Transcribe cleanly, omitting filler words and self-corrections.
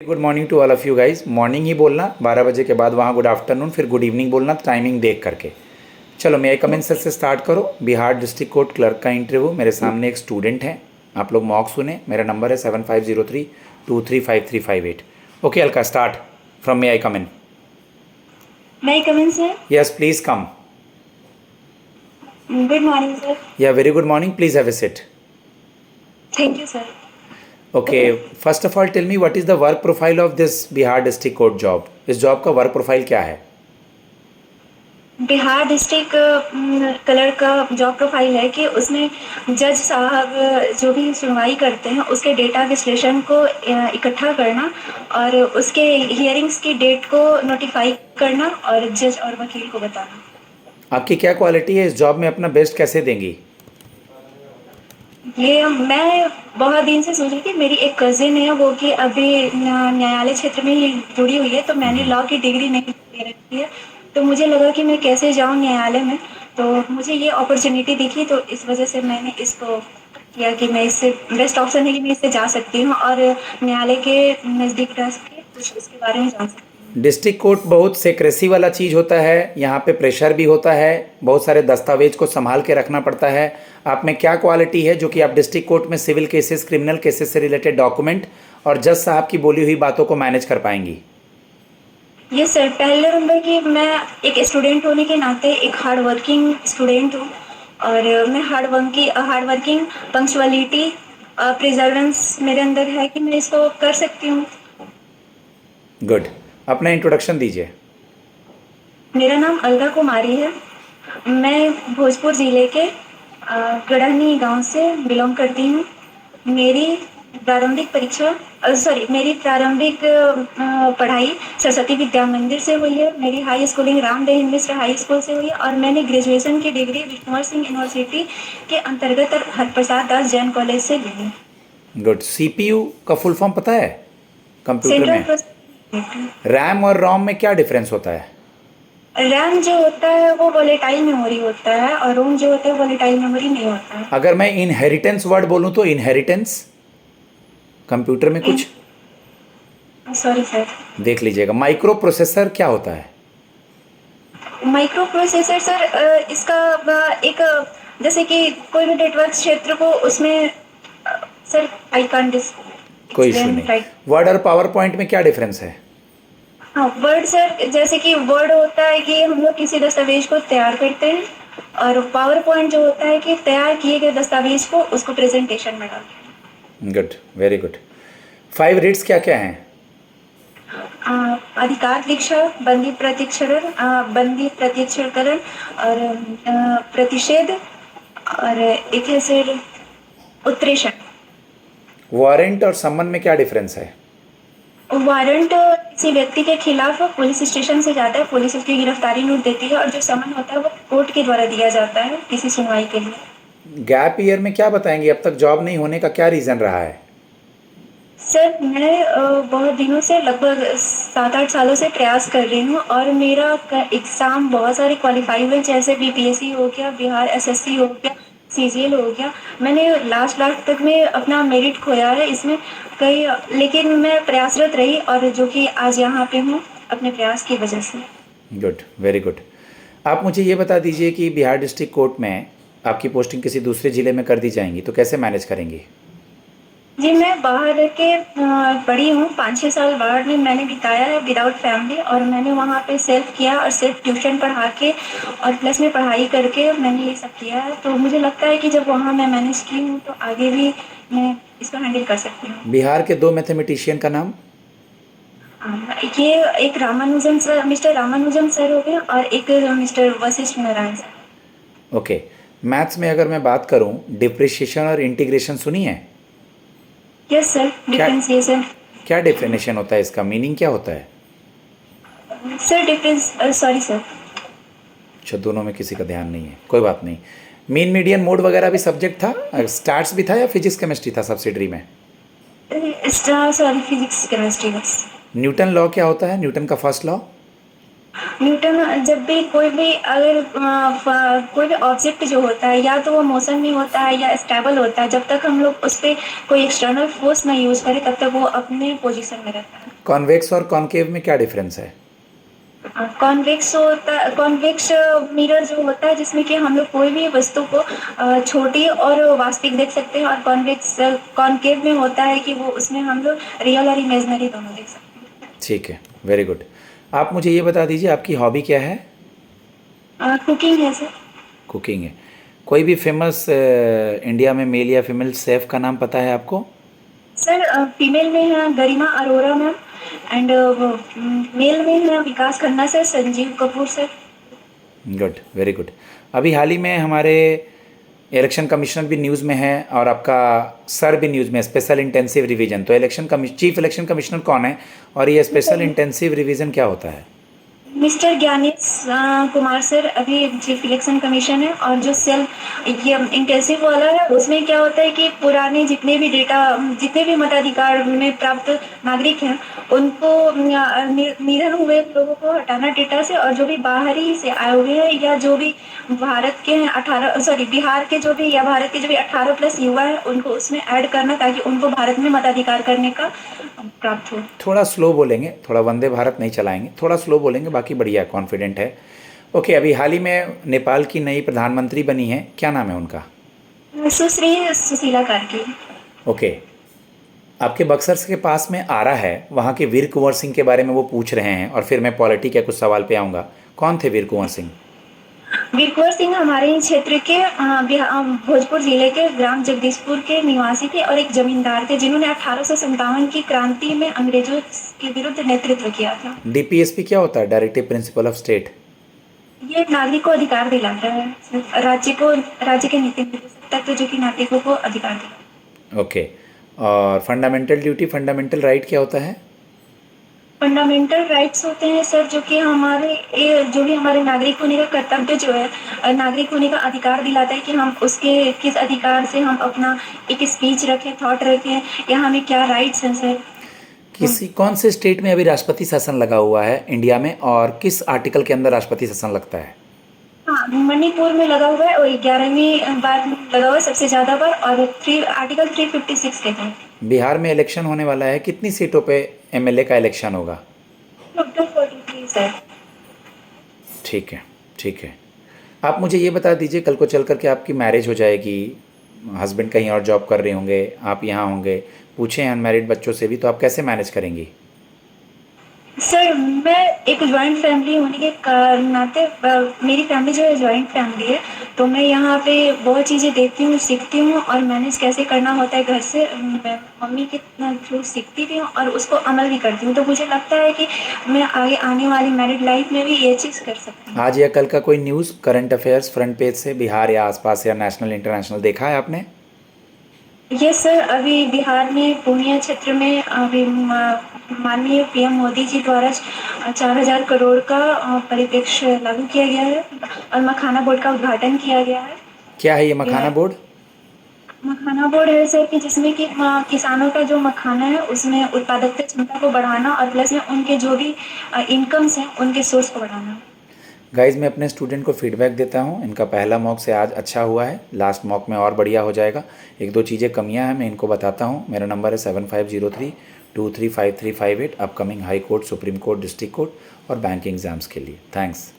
Good morning to all of you guys. Morning ही बोलना, 12 बजे के बाद वहाँ गुड आफ्टरनून, फिर गुड इवनिंग बोलना टाइमिंग देख करके। चलो मैं कमेंट सर से स्टार्ट करो। बिहार डिस्ट्रिक्ट कोर्ट क्लर्क का इंटरव्यू। मेरे सामने एक स्टूडेंट है, आप लोग मॉक सुने। मेरा नंबर है 7503235358। Okay Alka, start from may I come in. May I come in, sir? Yes please come. Good morning, sir. Yeah very good morning, please have a seat. Thank you, sir. Okay, first of all tell me what is the work profile of this Bihar district court job. इस job का work profile क्या है? Bihar district कलर का job profile है कि उसमें जज साहब जो भी सुनवाई करते हैं उसके डेटा विश्लेषण को इकट्ठा करना और उसके हियरिंग्स की डेट को नोटिफाई करना और जज और वकील को बताना। आपकी क्या क्वालिटी है? इस जॉब में अपना बेस्ट कैसे देंगी? ये मैं बहुत दिन से सोच रही थी। मेरी एक कजिन है वो कि अभी न्यायालय क्षेत्र में ही जुड़ी हुई है, तो मैंने लॉ की डिग्री नहीं ले रखी है, तो मुझे लगा कि मैं कैसे जाऊं न्यायालय में। तो मुझे ये अपॉर्चुनिटी दिखी, तो इस वजह से मैंने इसको किया कि मैं इससे बेस्ट ऑप्शन है कि मैं इससे जा सकती हूँ और न्यायालय के नज़दीक रह के कुछ इसके बारे में जान सकती हूँ। डिस्ट्रिक्ट कोर्ट बहुत सेक्रेसी वाला चीज़ होता है, यहाँ पे प्रेशर भी होता है, बहुत सारे दस्तावेज को संभाल के रखना पड़ता है। आप में क्या क्वालिटी है जो कि आप डिस्ट्रिक्ट कोर्ट में सिविल केसेस, क्रिमिनल केसेस से रिलेटेड डॉक्यूमेंट और जज साहब की बोली हुई बातों को मैनेज कर पाएंगी? ये सर, पहले नंबर की मैं एक स्टूडेंट होने के नाते एक हार्ड वर्किंग स्टूडेंट हूँ और मैं हार्ड वर्किंग पंक्चुअलिटी प्रिजर्वेंस मेरे अंदर है कि मैं इसको कर सकती हूँ। गुड, अपना इंट्रोडक्शन दीजिए। मेरा नाम अलका कुमारी है। मैं भोजपुर ज़िले के गढ़हनी गांव से बिलोंग करती हूँ। मेरी प्रारंभिक पढ़ाई सरस्वती विद्या मंदिर से हुई है। मेरी हाई स्कूलिंग रामदेव मिश्र हाई स्कूल से हुई है और मैंने ग्रेजुएशन की डिग्री विष्णुवर सिंह यूनिवर्सिटी के अंतर्गत हरप्रसाद दास जैन कॉलेज से ली है। गुड। सीपीयू का फुल फॉर्म पता है कंप्यूटर सेंट्रल में? प्रोसेसर। रैम और रोम में क्या डिफरेंस होता है? रैम जो होता है वो वोलेटाइल मेमोरी होता है और रोम जो होता है वोलेटाइल मेमोरी नहीं होता है। अगर मैं इनहेरिटेंस वर्ड बोलूँ तो इनहेरिटेंस कंप्यूटर में कुछ सॉरी सर। देख लीजिएगा। माइक्रो प्रोसेसर क्या होता है? माइक्रो प्रोसेसर सर, इसका एक जैसे कि कोई भी नेटवर्क क्षेत्र को उसमें सर आई कांट कोई इशू एक्सप्लेन नहीं। राइट। वर्ड और पावर पॉइंट में क्या डिफरेंस है? हाँ, वर्ड सर, जैसे कि वर्ड होता है कि हम लोग किसी दस्तावेज को तैयार करते हैं और पावर पॉइंट जो होता है कि तैयार किए गए दस्तावेज को उसको प्रेजेंटेशन में डालते हैं। Good, very good. 5 रीड्स क्या क्या हैं? अधिकार दीक्षा, बंदी प्रत्यक्षकरण और प्रतिषेध और एक है सर उत्प्रेषण। वारंट और सम्मन में क्या डिफरेंस है? वारंट किसी व्यक्ति के खिलाफ पुलिस स्टेशन से जाता है, पुलिस उसकी गिरफ्तारी नोट देती है और जो समन होता है वो कोर्ट के द्वारा दिया जाता है किसी सुनवाई के लिए। गैप ईयर में क्या बताएंगे? अब तक जॉब नहीं होने का क्या रीज़न रहा है? सर मैं बहुत दिनों से लगभग 7-8 सालों से प्रयास कर रही हूँ और मेरा एग्ज़ाम बहुत सारे क्वालिफाई हुए, जैसे बीपीएससी हो गया, बिहार एसएससी हो गया, सीजीएल हो गया। मैंने लास्ट तक में अपना मेरिट खोया है इसमें कई, लेकिन मैं प्रयासरत रही और जो कि आज यहाँ पे हूँ अपने प्रयास की वजह से। Good, very good. आप मुझे ये बता दीजिए कि बिहार डिस्ट्रिक्ट कोर्ट में आपकी पोस्टिंग किसी दूसरे ज़िले में कर दी जाएंगी तो कैसे मैनेज करेंगी? जी, मैं बाहर रह के पढ़ी हूँ। 5-6 साल बाहर में मैंने बिताया है विदाउट फैमिली और मैंने वहाँ पे सेल्फ किया और सेल्फ ट्यूशन पढ़ा के और प्लस में पढ़ाई करके मैंने ये सब किया है। तो मुझे लगता है कि जब वहाँ मैं मैनेज की हूँ तो आगे भी मैं इसको हैंडल कर सकती हूँ। बिहार के 2 मैथमेटिशियन का नाम? ये एक Ramanujan sir, mister Ramanujan sir हो गए और एक mister Vashishtha Narayan sir. Okay. Maths में अगर मैं बात करूं, डिप्रिशिएशन और इंटीग्रेशन सुनी है? यस सर, क्या डिफ्रेंसिएशन। क्या डेफिनेशन होता है इसका? मीनिंग क्या होता है? Sir difference, sorry sir. अच्छा, दोनों में किसी का ध्यान नहीं है, कोई बात नहीं। मीन मीडियन मोड वगैरह भी सब्जेक्ट था? स्टार्स भी था या फिजिक्स केमिस्ट्री था सब्सिडरी में? सॉरी, फिजिक्स केमिस्ट्री बस। न्यूटन लॉ क्या होता है? न्यूटन का फर्स्ट लॉ? न्यूटन जब भी कोई भी अगर कोई भी ऑब्जेक्ट जो होता है या तो वो मोशन में होता है या स्टेबल होता है, जब तक हम लोग उस पर कोई एक्सटर्नल फोर्स ना यूज़ करें तब तक वो अपने पोजीशन में रहता है। कॉन्वेक्स और कॉनकेव में क्या डिफरेंस है? कॉन्वेक्स मिरर जो होता है जिसमें कि हम लोग कोई भी वस्तु को छोटी और वास्तविक देख सकते हैं, और कॉन्वेक्स कॉनकेव में होता है कि वो उसमें हम लोग रियल और इमेजिनरी दोनों देख सकते ठीक है, वेरी गुड। आप मुझे ये बता दीजिए आपकी हॉबी क्या है? हैं। कुकिंग है सर। कुकिंग है। कोई भी फेमस इंडिया में मेल या फीमेल शेफ का नाम पता है आपको? सर फीमेल में है Garima Arora ma'am, and male में है Vikas Khanna sir, Sanjeev Kapoor sir. Good, very good. अभी हाल ही में हमारे इलेक्शन कमिश्नर भी न्यूज़ में है और आपका सर भी न्यूज़ में, स्पेशल इंटेंसिव रिवीजन। तो चीफ इलेक्शन कमिश्नर कौन है और ये स्पेशल इंटेंसिव रिवीजन क्या होता है? मिस्टर ज्ञानेश कुमार सर अभी चीफ इलेक्शन कमीशन है, और जो सेल्फ ये इंटेंसिव वाला है उसमें क्या होता है कि पुराने जितने भी डेटा, जितने भी मताधिकार में प्राप्त नागरिक हैं उनको निधन हुए लोगों को हटाना डेटा से, और जो भी बाहरी से आए हुए हैं या जो भी भारत के हैं 18 सॉरी बिहार के जो भी या भारत के जो भी 18+ युवा है उनको उसमें ऐड करना, ताकि उनको भारत में मताधिकार करने का प्राप्त हो। थोड़ा स्लो बोलेंगे, थोड़ा वंदे भारत नहीं चलाएंगे, थोड़ा स्लो बोलेंगे, बाकी बढ़िया, कॉन्फिडेंट है। ओके, अभी हाल ही में नेपाल की नई प्रधानमंत्री बनी है, क्या नाम है उनका? सुश्री सुशीला कार्की। ओके, आपके बक्सर के पास में आरा है, वहाँ के वीर कुंवर सिंह के बारे में वो पूछ रहे हैं और फिर मैं पॉलिटी के कुछ सवाल पे आऊँगा। कौन थे वीर कुंवर सिंह? वीर कुंवर सिंह हमारे ही क्षेत्र के भोजपुर जिले के ग्राम जगदीशपुर के निवासी थे और एक जमींदार थे जिन्होंने 1857 की क्रांति में अंग्रेजों के विरुद्ध नेतृत्व किया था। डीपीएसपी क्या होता है? Directive principle of state. ये नागरिक को अधिकार दिलाता है, राज्य के नीति निर्देशक तत्व जो कि नागरिकों को अधिकार दिलाता है। ओके, और फंडामेंटल ड्यूटी, फंडामेंटल राइट क्या होता है? फंडामेंटल राइट्स होते हैं सर जो कि जो भी हमारे नागरिक होने का कर्तव्य जो है, नागरिक होने का अधिकार दिलाता है कि हम उसके किस अधिकार से हम अपना एक स्पीच रखें, थॉट रखें, या हमें क्या राइट्स हैं सर। कौन से स्टेट में अभी राष्ट्रपति शासन लगा हुआ है इंडिया में, और किस आर्टिकल के अंदर राष्ट्रपति शासन लगता है? हाँ, मणिपुर में लगा हुआ है और 11वीं बार लगा हुआ है सबसे ज़्यादा बार, और आर्टिकल 356 के तहत। बिहार में इलेक्शन होने वाला है, कितनी सीटों पे एमएलए का इलेक्शन होगा? Total 43 sir. ठीक है, ठीक है। आप मुझे ये बता दीजिए, कल को चल कर के आपकी मैरिज हो जाएगी, हस्बैंड कहीं और जॉब कर रहे होंगे, आप यहाँ होंगे, पूछें अनमैरिड बच्चों से भी, तो आप कैसे मैनेज करेंगी? सर मैं एक जॉइंट फैमिली होने के नाते मेरी फैमिली जो है जॉइंट फैमिली है, तो मैं यहाँ पे बहुत चीज़ें देखती हूँ, सीखती हूँ, और मैनेज कैसे करना होता है घर से मैं मम्मी के थ्रू सीखती भी हूँ और उसको अमल भी करती हूँ। तो मुझे लगता है कि मैं आगे आने वाली मैरिड लाइफ में भी ये चीज़ कर सकती हूँ। आज या कल का कोई news, current affairs front page से बिहार या आसपास या नेशनल इंटरनेशनल देखा है आपने? ये सर अभी बिहार में पूर्णिया क्षेत्र में अभी माननीय पीएम मोदी जी द्वारा 4000 करोड़ का परिप्रेक्ष्य लागू किया गया है और मखाना बोर्ड का उद्घाटन किया गया है। क्या है ये मखाना बोर्ड? मखाना बोर्ड है सर कि जिसमें कि किसानों का जो मखाना है उसमें उत्पादकता क्षमता को बढ़ाना और प्लस में उनके जो भी इनकम्स हैं उनके सोर्स को बढ़ाना। गाइज, मैं अपने स्टूडेंट को फीडबैक देता हूँ, इनका पहला मॉक से आज अच्छा हुआ है, लास्ट मॉक में और बढ़िया हो जाएगा। एक दो चीज़ें कमियाँ हैं, मैं इनको बताता हूँ। मेरा नंबर है 7503235358, upcoming high court, supreme court, district court और बैंक एग्जाम्स के लिए। थैंक्स।